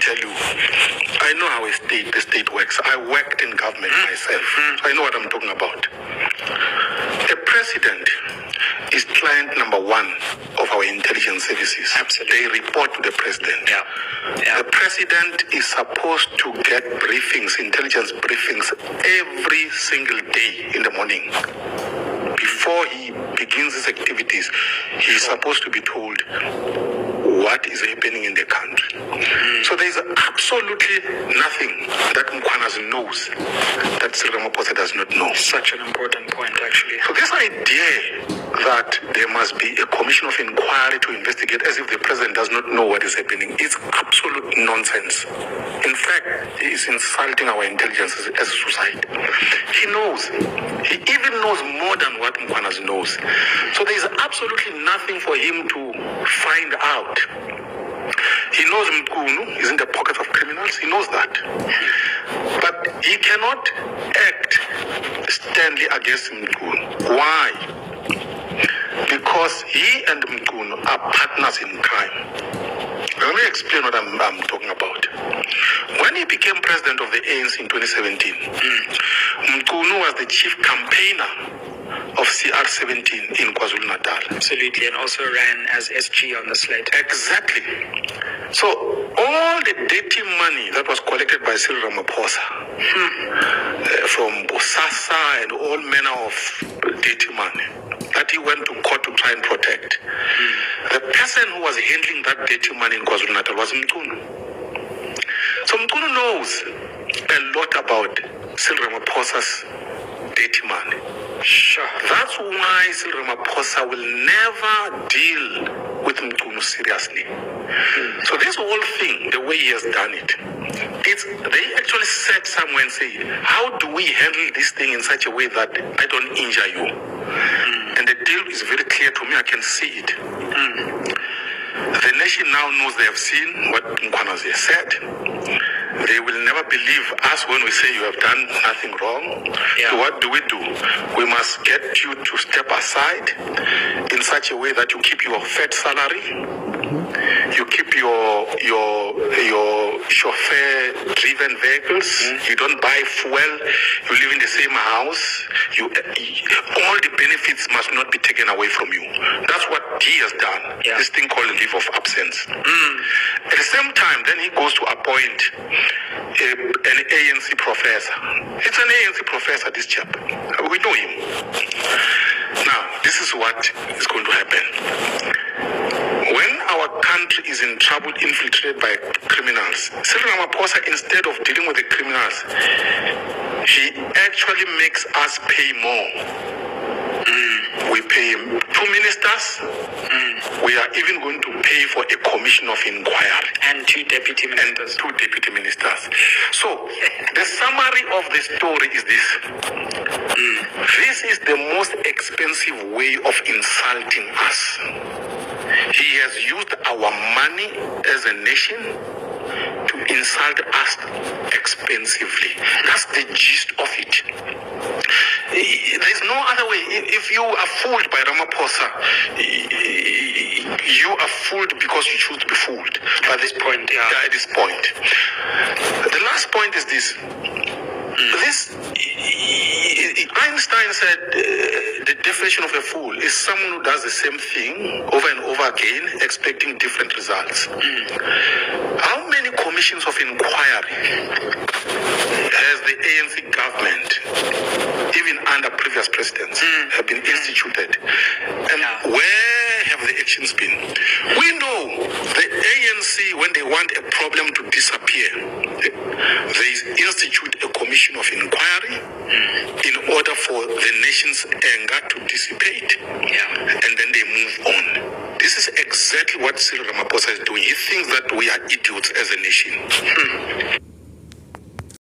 tell you, I know how the state works. I worked in government myself. So I know what I'm talking about. The president is client number one of our intelligence services. Absolutely. They report to the president. Yeah. The president is supposed to get briefings, intelligence briefings, every single day in the morning. Before he begins his activities, he's supposed to be told what is happening in the country. So there is absolutely nothing that Mkhwanazi knows that Cyril Ramaphosa does not know. Such an important point, actually. So this idea that there must be a commission of inquiry to investigate as if the president does not know what is happening is absolute nonsense. In fact, he is insulting our intelligence as a society. He knows. He even knows more than what Mkhwanazi knows. So there is absolutely nothing for him to find out. He knows mchunu is in the pocket of criminals. He knows that. But he cannot act sternly against mchunu. Why? Because he and mchunu are partners in crime. Let me explain what I'm talking about. When he became president of the ANC in 2017, Mchunu was the chief campaigner of CR17 in KwaZulu-Natal. Absolutely, and also ran as SG on the slate. Exactly. So all the dirty money that was collected by Cyril Ramaphosa from Bosasa and all manner of dirty money that he went to court to try and protect, the person who was handling that dirty money in KwaZulu-Natal was Mchunu. So Mchunu knows a lot about Cyril Ramaphosa's dirty money. Sure. That's why Cyril Ramaphosa will never deal with Mchunu seriously. So this whole thing, the way he has done it, they actually sat somewhere and say, how do we handle this thing in such a way that I don't injure you? And the deal is very clear to me. I can see it. The nation now knows they have seen what Mkhwanazi has said. They will never believe us when we say you have done nothing wrong. Yeah. So what do? We must get you to step aside in such a way that you keep your fed salary, you keep your chauffeur-driven vehicles, you don't buy fuel, you live in the same house, all the benefits must not be taken away from you. That's what he has done, this thing called leave of absence. At the same time, then he goes to appoint an ANC professor. It's an ANC professor, this chap. We know him. Now, this is what is going to happen. When our country is in trouble, infiltrated by criminals, Cyril Ramaphosa, instead of dealing with the criminals, he actually makes us pay more. We pay 2 ministers. We are even going to pay for a commission of inquiry. And 2 deputy ministers. And 2 deputy ministers. So, the summary of the story is this. This is the most expensive way of insulting us. He has used our money as a nation to insult us expensively. That's the gist of it. There's no other way. If you are fooled by Ramaphosa, you are fooled because you choose to be fooled. At this point, at this point. The last point is this. Einstein said the definition of a fool is someone who does the same thing over and over again, expecting different results. How many commissions of inquiry has the ANC government, even under previous presidents, have been instituted? And where have the actions been? We know the ANC, when they want a problem to disappear, they institute a commission of inquiry in order for the nation's anger to dissipate. And then they move on. This is exactly what Cyril Ramaphosa is doing. He thinks that we are idiots as a nation.